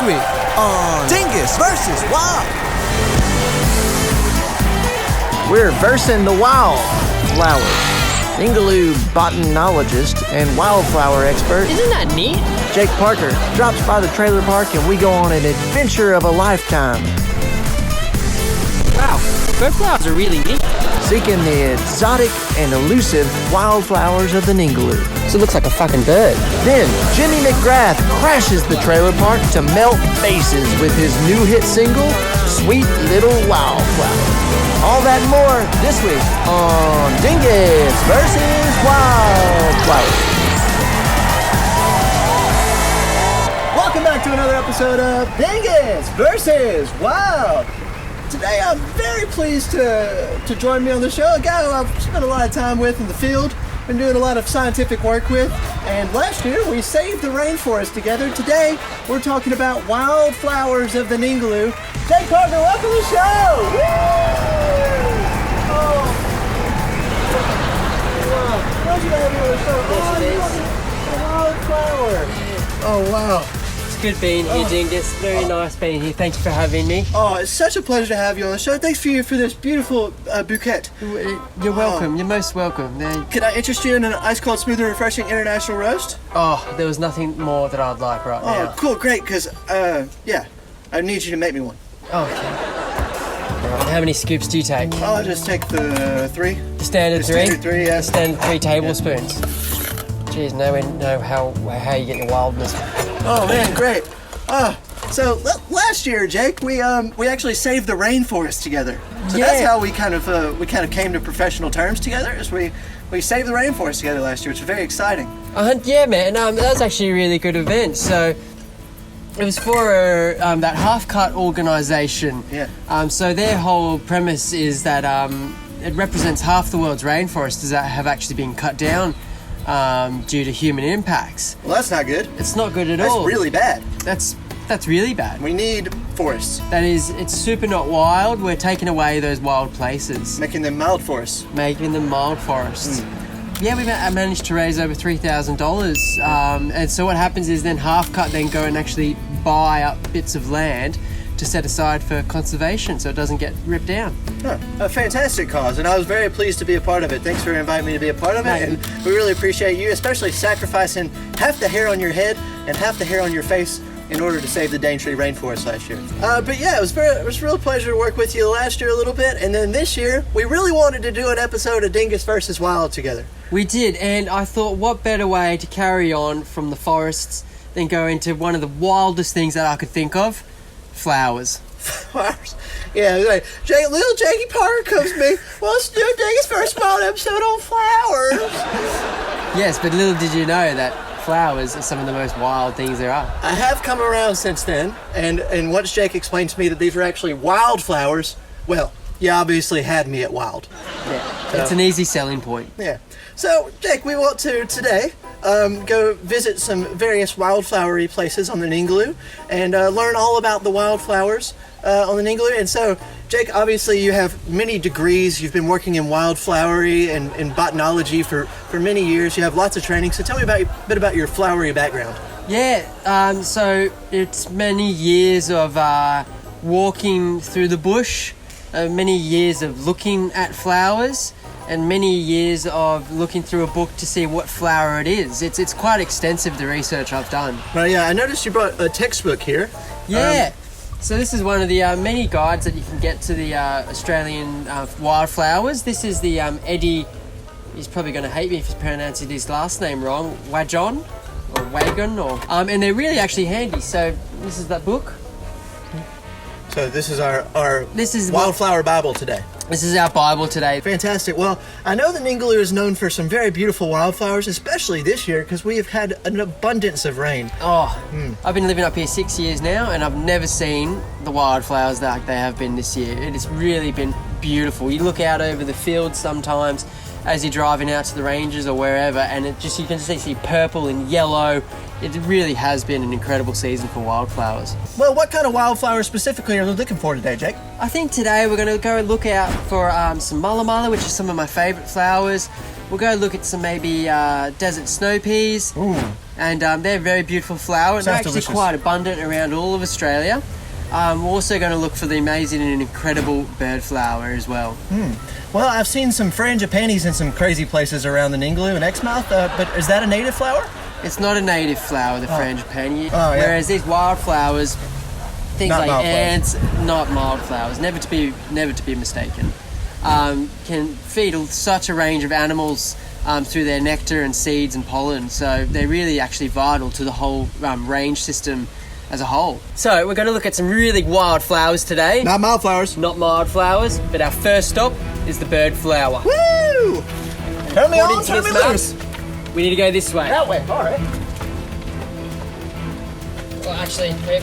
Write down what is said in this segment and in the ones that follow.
week on Dingus versus Wild. We're versing the wildflowers. Ningaloo botanologist and wildflower expert. Isn't that neat? Jake Parker drops by the trailer park and we go on an adventure of a lifetime. Wow, bird flowers are really neat. Seeking the exotic and elusive wildflowers of the Ningaloo. So it looks like a fucking bird. Then, Jimmy McGrath crashes the trailer park to melt faces with his new hit single, Sweet Little Wildflower. All that and more this week on Dingus versus Wildflower. Welcome back to another episode of Dingus versus Wild. Today I'm very pleased to join me on the show. A guy who I've spent a lot of time with in the field, been doing a lot of scientific work with, and last year we saved the rainforest together. Today we're talking about wildflowers of the Ningaloo. Jake Parker, welcome to the show! Woo! Oh, wow. Glad you have me on the show. Yes, A wildflower. Oh, wow. It's good being here, Dingus. Very nice being here. Thank you for having me. Oh, it's such a pleasure to have you on the show. Thanks for this beautiful bouquet. You're welcome. You're most welcome. Could I interest you in an ice cold, smooth and refreshing international roast? Oh, there was nothing more that I'd like right now. Oh, cool, great. Because I need you to make me one. Oh, okay. Right, how many scoops do you take? I'll just take the 3. The standard 3? Standard 3, yeah. The standard 3 tablespoons. Jeez, now we know how you get your wildness. Oh man, great. So last year, Jake, we actually saved the rainforest together. So Yeah. that's how we kind of came to professional terms together. Is we saved the rainforest together last year, which was very exciting. Yeah, man. That was actually a really good event. So it was for that Half Cut organization. Yeah. So their whole premise is that it represents half the world's rainforests that have actually been cut down due to human impacts. Well, that's not good. It's not good at That's all. really bad. That's really bad. We need forests, It's super not wild. We're taking away those wild places, making them mild forests. making them mild forests. Yeah, we managed to raise over $3,000. And so what happens is then Half Cut then go and actually buy up bits of land to set aside for conservation so it doesn't get ripped down. Huh. A fantastic cause, and I was very pleased to be a part of it. Thanks for inviting me to be a part of it, and we really appreciate you, especially sacrificing half the hair on your head and half the hair on your face in order to save the Daintree rainforest last year. But yeah, it was a real pleasure to work with you last year a little bit, and then this year we really wanted to do an episode of Dingus versus Wild together. We did, and I thought what better way to carry on from the forests than go into one of the wildest things that I could think of, flowers. Flowers. Yeah, like, little Jakey Parker comes to me, well, let's do a Dingus versus Wild episode on flowers. Yes, but little did you know that flowers are some of the most wild things there are. I have come around since then, and once Jake explained to me that these were actually wildflowers, well, you obviously had me at wild. Yeah, So- it's an easy selling point. Yeah. So, Jake, we want to today go visit some various wildflowery places on the Ningaloo and learn all about the wildflowers on the Ningaloo. And so, Jake, obviously you have many degrees. You've been working in wildflowery and in botanology for many years. You have lots of training. So tell me a bit about your flowery background. Yeah, so it's many years of walking through the bush, many years of looking at flowers, and many years of looking through a book to see what flower it is. It's quite extensive, the research I've done. Well, yeah, I noticed you brought a textbook here. Yeah. So this is one of the many guides that you can get to the Australian wildflowers. This is the Eddie, he's probably going to hate me if he's pronouncing his last name wrong, Wagon, or Wagon, or and they're really actually handy. So this is that book. So this is our This is wildflower Bible today. This is our Bible today. Fantastic. Well, I know the Ningaloo is known for some very beautiful wildflowers, especially this year because we have had an abundance of rain. I've been living up here 6 years now, and I've never seen the wildflowers like they have been this year. It has really been beautiful. You look out over the fields sometimes as you're driving out to the ranges or wherever, and you can just see purple and yellow. It really has been an incredible season for wildflowers. Well, what kind of wildflowers specifically are you looking for today, Jake? I think today we're going to go look out for some mulla, which is some of my favourite flowers. We'll go look at some maybe desert snow peas. Ooh. and they're a very beautiful flower. They're actually delicious. quite abundant around all of Australia. We're also going to look for the amazing and incredible bird flower as well. Well, I've seen some frangipanis in some crazy places around the Ningaloo and Exmouth, but is that a native flower? It's not a native flower, the frangipani. Oh, yeah. Whereas these wildflowers, things Not like wildflowers. ants, not wildflowers, never to be mistaken, can feed such a range of animals through their nectar and seeds and pollen. So they're really actually vital to the whole range system as a whole. So we're going to look at some really wild flowers today. Not wildflowers. Not wildflowers, but our first stop is the bird flower. Woo! Turn me According on, to turn this me map, loose. We need to go this way. That way, all right. Well, actually, we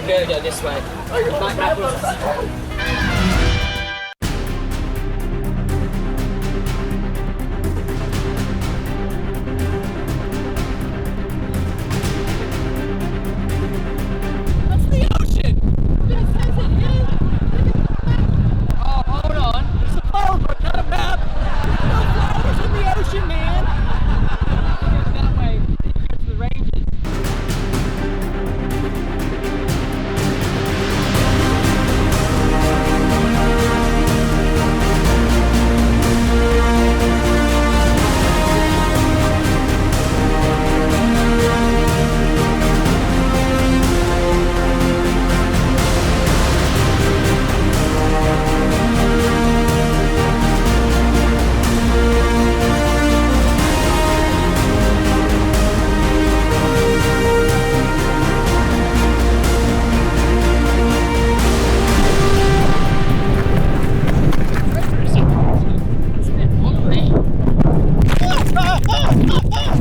better go this way. Map backwards.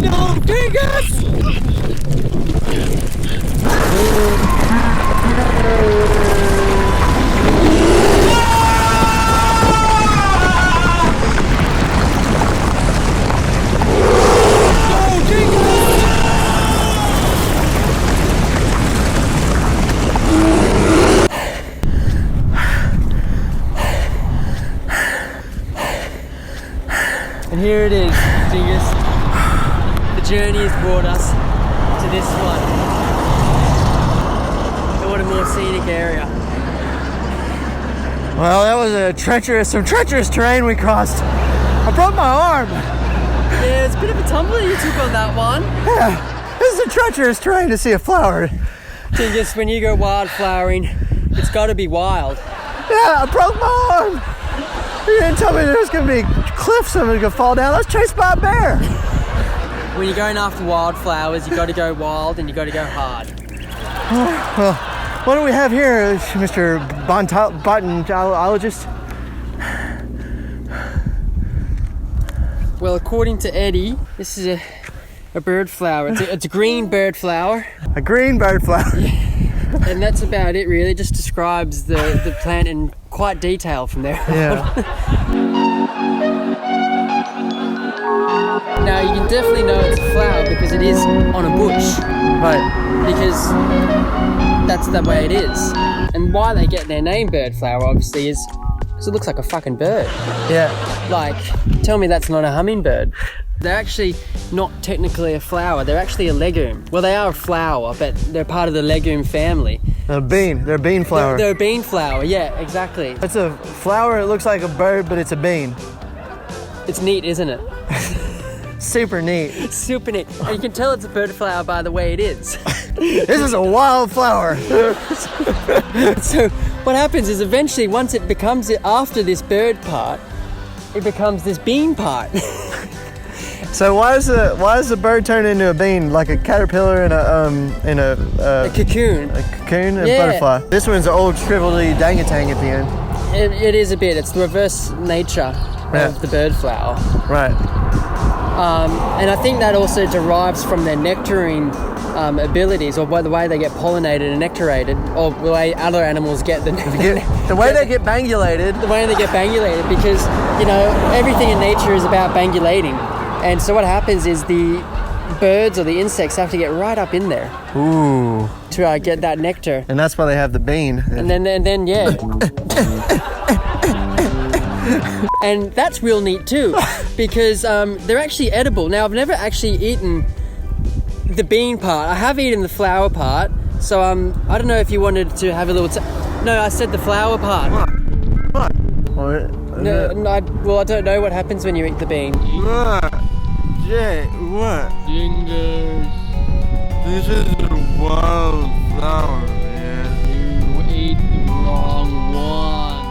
No, Dingus! And here it is, Dingus. The journey has brought us to this one. And what a more scenic area. Well, that was some treacherous terrain we crossed. I broke my arm. Yeah, it's a bit of a tumble you took on that one. Yeah, this is a treacherous terrain to see a flower. Dingus, when you go wildflowering, it's got to be wild. Yeah, I broke my arm. You didn't tell me there was going to be cliffs and was going to fall down. I was chased by a bear. When you're going after wildflowers, you got to go wild and you got to go hard. Well, what do we have here, Mr. Botanologist? Well, according to Eddie, this is a bird flower. It's a green bird flower. A green bird flower. And that's about it, really. It just describes the plant in quite detail from there. Yeah. Now, you can definitely know it's a flower because it is on a bush. Right. Because that's the way it is. And why they get their name bird flower, obviously, is because it looks like a fucking bird. Yeah. Like, tell me that's not a hummingbird. They're actually not technically a flower, they're actually a legume. Well, they are a flower, but they're part of the legume family. A bean. They're a bean flower. They're a bean flower, yeah, exactly. It's a flower. It looks like a bird, but it's a bean. It's neat, isn't it? Super neat. It's super neat. And you can tell it's a bird flower by the way it is. This is a wild flower. So what happens is eventually, once it becomes, after this bird part, it becomes this bean part. So why does the bird turn into a bean, like a caterpillar and A cocoon. a cocoon and Yeah. butterfly? This one's an old shriveledy dangatang at the end. It is a bit. It's the reverse nature of the bird flower. Right. And I think that also derives from their nectaring abilities, or by the way they get pollinated and nectarated, or the way other animals get the The way they get bangulated. the way they get bangulated, because everything in nature is about bangulating. And so what happens is the birds or the insects have to get right up in there Ooh. to get that nectar. And that's why they have the bean. And then yeah. And that's real neat too, because they're actually edible. Now, I've never actually eaten the bean part. I have eaten the flower part, so I don't know if you wanted to have a little. No, I said the flower part. What? No, I don't know what happens when you eat the bean. What? Jake, what? Dingus. This is a wildflower, man. You ate the wrong one.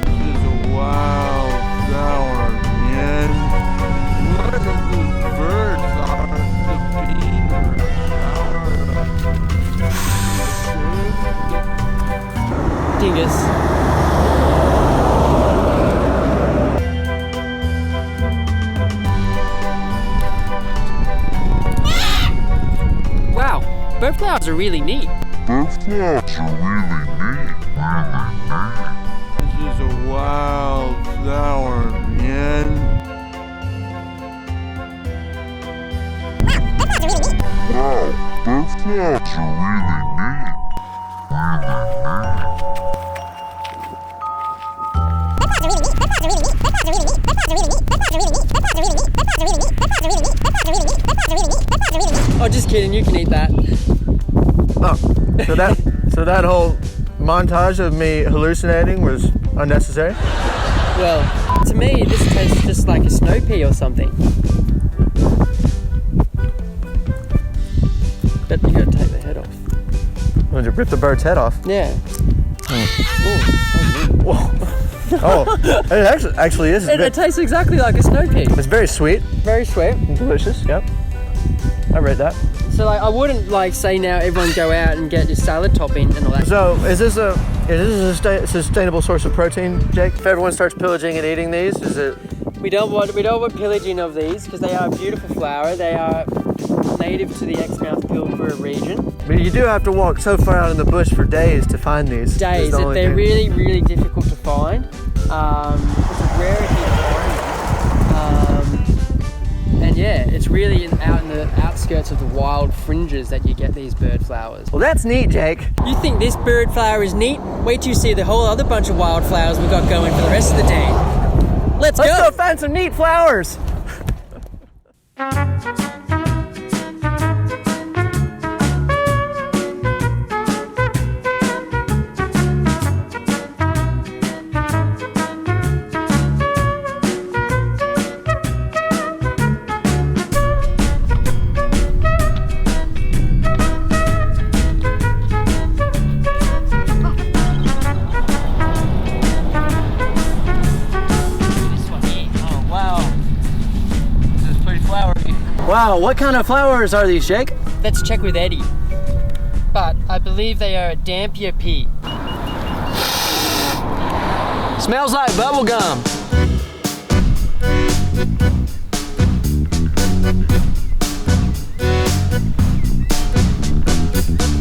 This is a wildflower, man. One of these birds are the bean or flower. Dingus. Wow, bird flowers are really neat. This is a wildflower, man. Oh, just kidding, you can eat that. Oh, so that whole montage of me hallucinating was unnecessary? Well, to me, this tastes just like a snow pea or something. But you gotta take the head off. When you rip the bird's head off? Yeah. Whoa. Oh, it actually is. It tastes exactly like a snow pea. It's very sweet. Very sweet. And delicious, yep. I read that. So like, I wouldn't like say now everyone go out and get your salad topping and all that. So is this a sustainable source of protein, Jake? If everyone starts pillaging and eating these, is it? We don't want pillaging of these because they are a beautiful flower. They are native to the Exmouth Pilbara region. But you do have to walk so far out in the bush for days to find these. Days. They're really, really difficult to find. It's a rarity to find them. And yeah, it's really out in the outskirts of the wild fringes that you get these bird flowers. Well, that's neat, Jake. You think this bird flower is neat? Wait till you see the whole other bunch of wildflowers we've got going for the rest of the day. Let's go find some neat flowers. Wow, what kind of flowers are these, Jake? Let's check with Eddie. But I believe they are a dampier pea. Smells like bubble gum.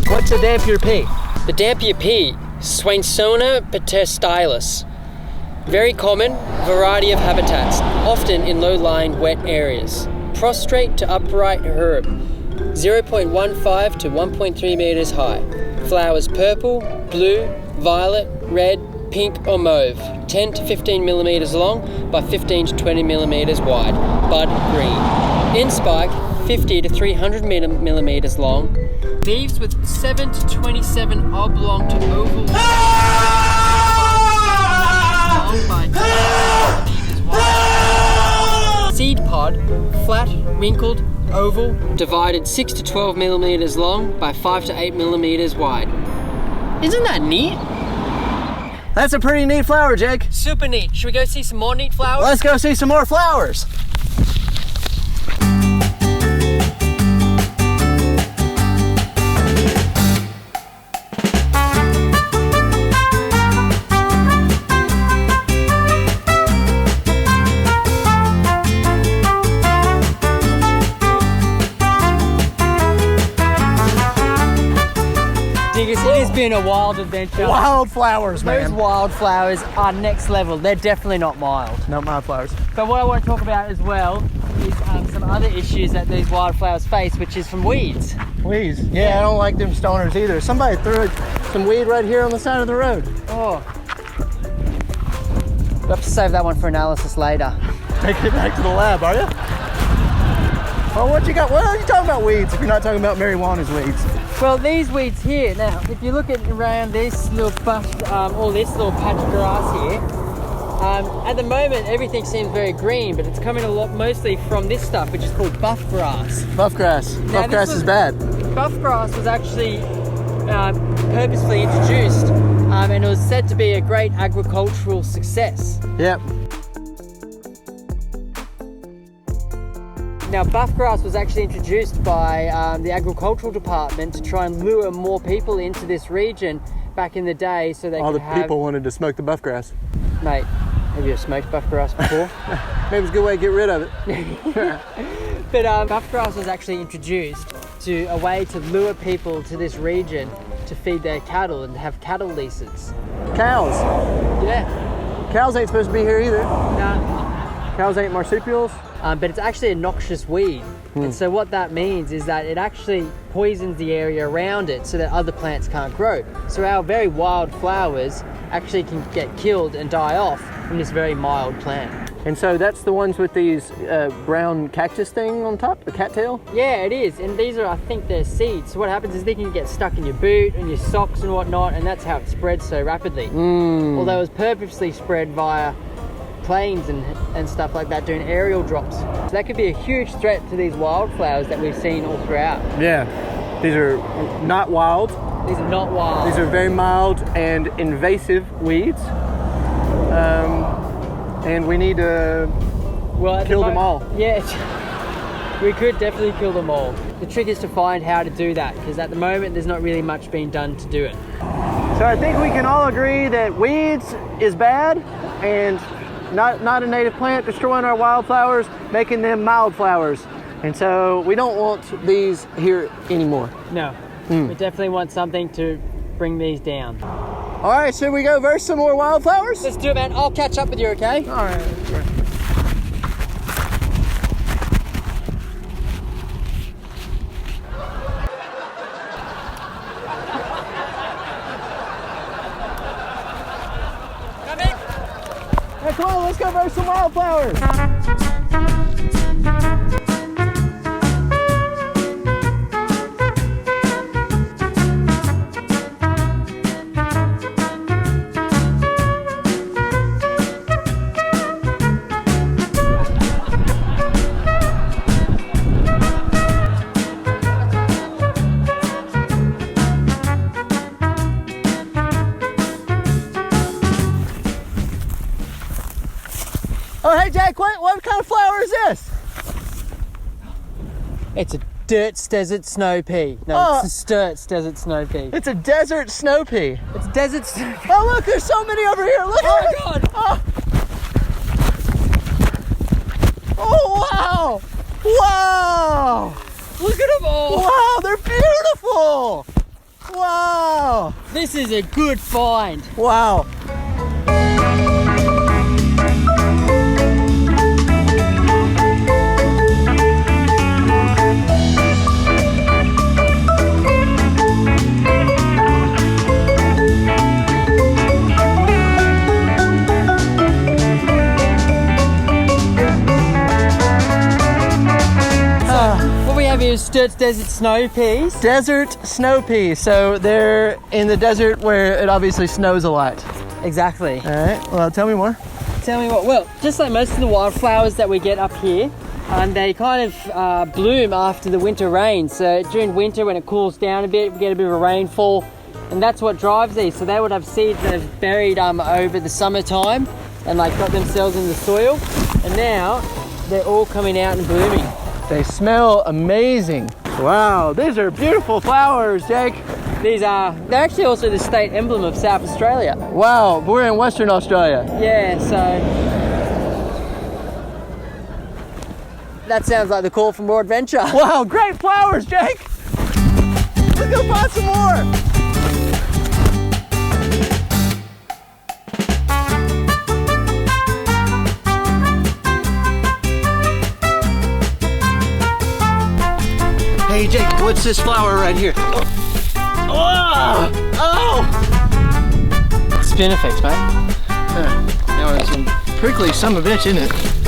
What's a dampier pea? The dampier pea, Swainsona paterstylis. Very common, variety of habitats, often in low-lying wet areas. Prostrate to upright herb, 0.15 to 1.3 meters high. Flowers purple, blue, violet, red, pink or mauve. 10 to 15 millimeters long by 15 to 20 millimeters wide. Bud green. In spike, 50 to 300 millimeters long. Leaves with 7 to 27 oblong to oval. Seed pod, flat, wrinkled, oval, divided 6 to 12 millimeters long by 5 to 8 millimeters wide. Isn't that neat? That's a pretty neat flower, Jake. Super neat. Should we go see some more neat flowers? Let's go see some more flowers. It has been a wild adventure. Wildflowers, Those man. wildflowers are next level. They're definitely not mild. Not my flowers. But what I want to talk about as well is some other issues that these wildflowers face, which is from weeds. Weeds? Yeah, I don't like them stoners either. Somebody threw some weed right here on the side of the road. Oh. We'll have to save that one for analysis later. Taking it back to the lab, are you? Oh, what you got? What are you talking about weeds if you're not talking about marijuana's weeds? Well, these weeds here, now, if you look at around this little patch, all this little patch of grass here, at the moment everything seems very green, but it's coming a lot mostly from this stuff, which is called buff grass. Buff grass. Now, Buff grass is bad. Buff grass was actually purposely introduced, and it was said to be a great agricultural success. Yep. Now, buff grass was actually introduced by the agricultural department to try and lure more people into this region back in the day, so they All could the have... people wanted to smoke the buff grass. Mate, have you smoked buff grass before? Maybe it's a good way to get rid of it. But buff grass was actually introduced to a way to lure people to this region to feed their cattle and have cattle leases. Cows. Yeah. Cows ain't supposed to be here either. Now, Cows ain't marsupials. but it's actually a noxious weed. And so what that means is that it actually poisons the area around it so that other plants can't grow. So our very wild flowers actually can get killed and die off from this very mild plant. And so that's the ones with these brown cactus thing on top, the cattail? Yeah, it is. And these are, I think, they're seeds. So what happens is they can get stuck in your boot and your socks and whatnot, and that's how it spreads so rapidly. Although it was purposely spread via planes and stuff like that, doing aerial drops. So that could be a huge threat to these wildflowers that we've seen all throughout. Yeah. These are not wild. These are not wild. These are very mild and invasive weeds. And we need to kill them all. Yeah, we could definitely kill them all. The trick is to find how to do that, because at the moment there's not really much being done to do it. So I think we can all agree that weeds is bad and not a native plant, destroying our wildflowers, making them mild flowers. And so we don't want these here anymore. No, we definitely want something to bring these down. All right, should we go verse some more wildflowers? Let's do it, man. I'll catch up with you, okay? All right. Come in. Hey, come on, let's go verse some wildflowers. Oh, hey, Jake, what kind of flower is this? It's a desert snow pea. No, Oh. it's a sturt desert snow pea. It's a desert snow pea. It's a desert snow pea. Oh, look, there's so many over here. Look at it. God. Oh. Oh, wow. Wow. Look at them all. Wow, they're beautiful. Wow. This is a good find. Wow. What we have here is Sturt's desert snow peas. Desert snow pea. So they're in the desert where it obviously snows a lot. Exactly. All right, well, tell me more. Tell me what, well, just like most of the wildflowers that we get up here, they kind of bloom after the winter rain. So during winter, when it cools down a bit, we get a bit of a rainfall, and that's what drives these. So they would have seeds that have buried over the summertime and like got themselves in the soil, and now they're all coming out and blooming. They smell amazing. Wow, these are beautiful flowers, Jake. They're actually also the state emblem of South Australia. Wow, we're in Western Australia. Yeah, so that sounds like the call for more adventure. Wow, great flowers, Jake. Let's go find some more. Hey, Jake, what's this flower right here? Oh! Spinifex, mate. Now we're prickly son of a bitch, isn't it?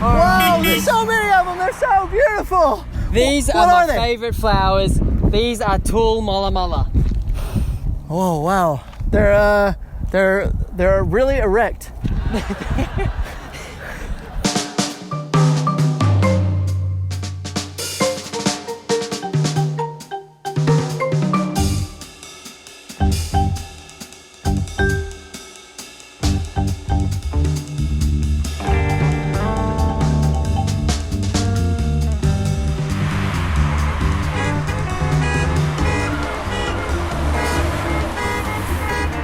Wow, there's so many of them. They're so beautiful. These What are are my they? favorite flowers. These are tall mulla. Oh wow, they're really erect.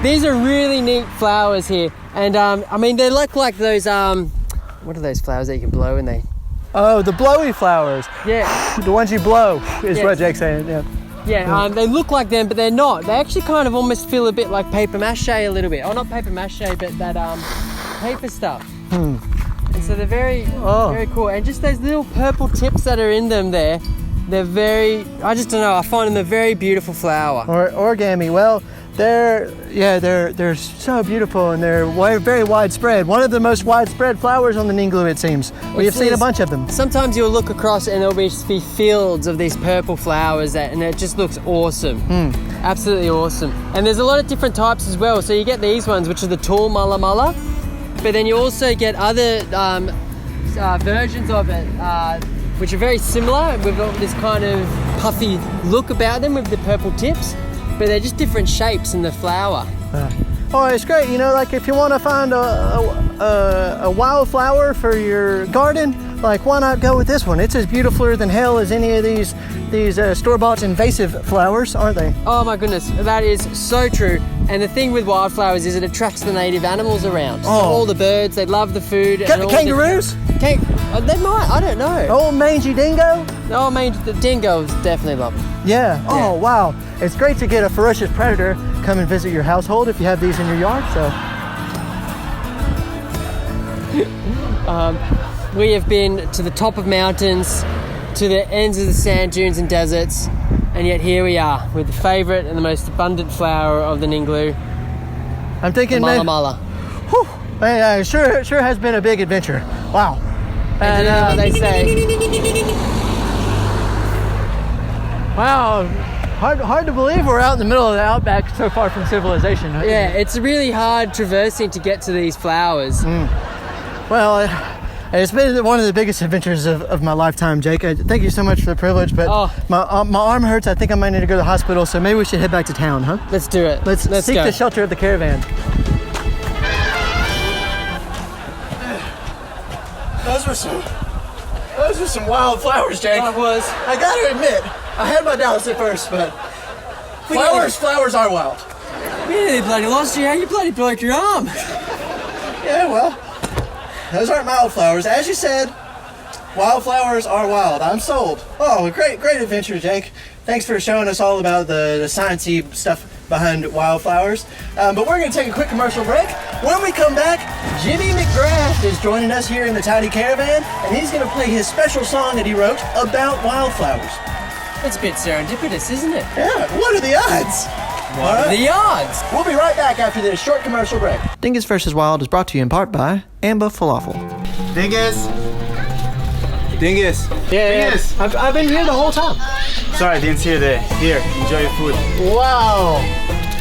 These are really neat flowers here, and I mean they look like those what are those flowers that you can blow and they? Oh, the blowy flowers. Yeah, The ones you blow is Yes. what Jake's saying. Yeah. yeah. They look like them, but they're not. They actually kind of almost feel a bit like paper mache a little bit. Oh, not paper mache, but that paper stuff. And so they're very cool. And just those little purple tips that are in them there, they're very. I just don't know. I find them a very beautiful flower. Or origami. Well, they're so beautiful and they're very widespread. One of the most widespread flowers on the Ningaloo, it seems. We have seen a bunch of them. Sometimes you'll look across and there'll be fields of these purple flowers and it just looks awesome. Absolutely awesome. And there's a lot of different types as well. So you get these ones, which are the tall mulla, but then you also get other versions of it, which are very similar. We've got this kind of puffy look about them with the purple tips, but they're just different shapes in the flower. Oh, it's great. You know, like if you want to find a wildflower for your garden, like why not go with this one? It's as beautiful than hell as any of these store-bought invasive flowers, aren't they? Oh my goodness, that is so true. And the thing with wildflowers is it attracts the native animals around. So all the birds, they love the food. And all Kangaroos? They might, I don't know. Old mangy dingo? Oh, I mean, the dingoes definitely love them. Yeah. Oh, wow. It's great to get a ferocious predator come and visit your household if you have these in your yard. So. We have been to the top of mountains, to the ends of the sand dunes and deserts, and yet here we are with the favourite and the most abundant flower of the Ningaloo, I'm thinking, the mulla. Whew, hey, sure has been a big adventure. Wow. And they say, wow, hard to believe we're out in the middle of the outback so far from civilization. yeah, it's really hard traversing to get to these flowers. Well, it's been one of the biggest adventures of my lifetime, Jake. Thank you so much for the privilege, but my arm hurts. I think I might need to go to the hospital, so maybe we should head back to town, huh? Let's do it. Let's seek go. the shelter of the caravan. Those were some wild flowers, Jake. I was. I gotta admit, I had my doubts at first, but flowers are wild. We nearly bloody lost you. You bloody broke your arm. Yeah, well, those aren't wildflowers. As you said, wildflowers are wild. I'm sold. Oh, great adventure, Jake. Thanks for showing us all about the sciencey stuff behind wildflowers. But we're going to take a quick commercial break. When we come back, Jimmy McGrath is joining us here in the tiny caravan, and he's going to play his special song that he wrote about wildflowers. It's a bit serendipitous, isn't it? Yeah, what are the odds? What are the odds? We'll be right back after this short commercial break. Dingus vs. Wild is brought to you in part by Amba Falafel. Dingus! Dingus! Yeah, Dingus! I've been here the whole time. Sorry, I didn't see you there. Here, enjoy your food. Wow.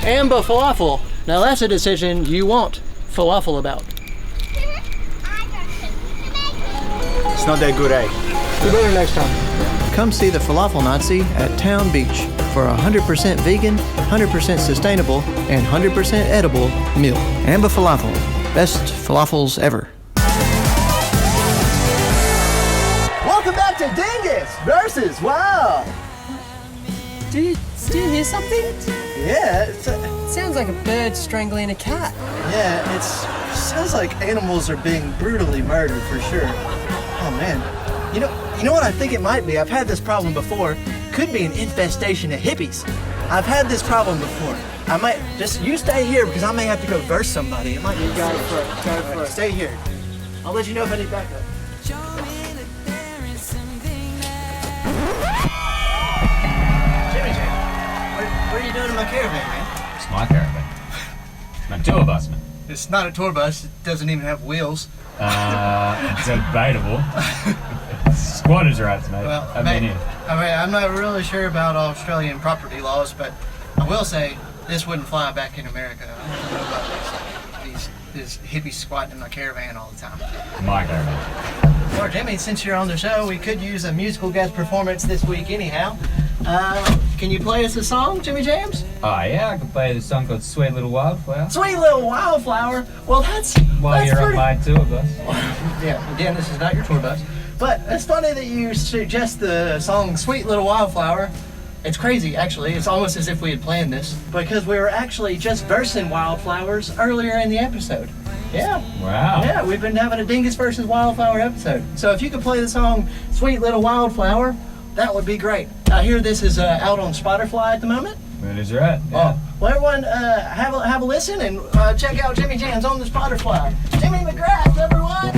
Amba Falafel. Now that's a decision you want falafel about. It's not that good, eh? You better next time. Come see the Falafel Nazi at Town Beach for a 100% vegan, 100% sustainable, and 100% edible meal. Amba Falafel. Best falafels ever. Welcome back to Dingus vs. Wild. Do you hear something? Yeah, It sounds like a bird strangling a cat. it sounds like animals are being brutally murdered for sure. Oh man. You know what I think it might be? I've had this problem before. Could be an infestation of hippies. I've had this problem before. I might you stay here because I may have to go verse somebody. It might be got it for it. Stay here. I'll let you know if I need backup. Jimmy Jake, what are you doing in my caravan, man? It's my caravan. It's my tour bus, man. It's not a tour bus. It doesn't even have wheels. It's debatable. Squatters' rights, mate. Well, I've been in. I'm not really sure about Australian property laws, but I will say this wouldn't fly back in America. I don't know about these hippies squatting in my caravan all the time. My caravan. Well, Jimmy, since you're on the show, we could use a musical guest performance this week anyhow. Can you play us a song, Jimmy James? Oh, yeah, I can play this song called Sweet Little Wildflower. Sweet Little Wildflower. Well, that's You're pretty... on my tour bus. Yeah, again, this is not your tour bus. But it's funny that you suggest the song Sweet Little Wildflower. It's crazy, actually. It's almost as if we had planned this, because we were actually just versing Wildflowers earlier in the episode. Yeah. Wow. Yeah, we've been having a Dingus versus Wildflower episode. So if you could play the song Sweet Little Wildflower, that would be great. I hear this is out on Spotify at the moment. That is right. Yeah. Oh, well, everyone, have a listen and check out Jimmy Jams on the Spotify. Jimmy McGrath, everyone!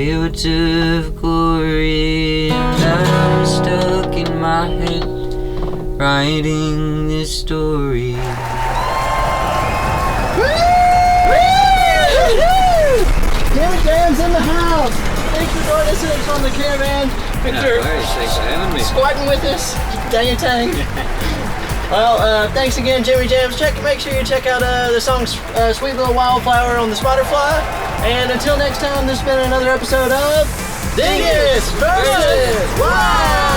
fields of glory, and I'm stuck in my head writing this story. Jimmy Jam's in the house. Thanks for joining us on the caravan. Thanks for having me. squatting with us. Dang tang. Well, thanks again, Jimmy Jams. Make sure you check out the song Sweet Little Wildflower on the Spotify. And until next time, this has been another episode of Dingus versus Wild.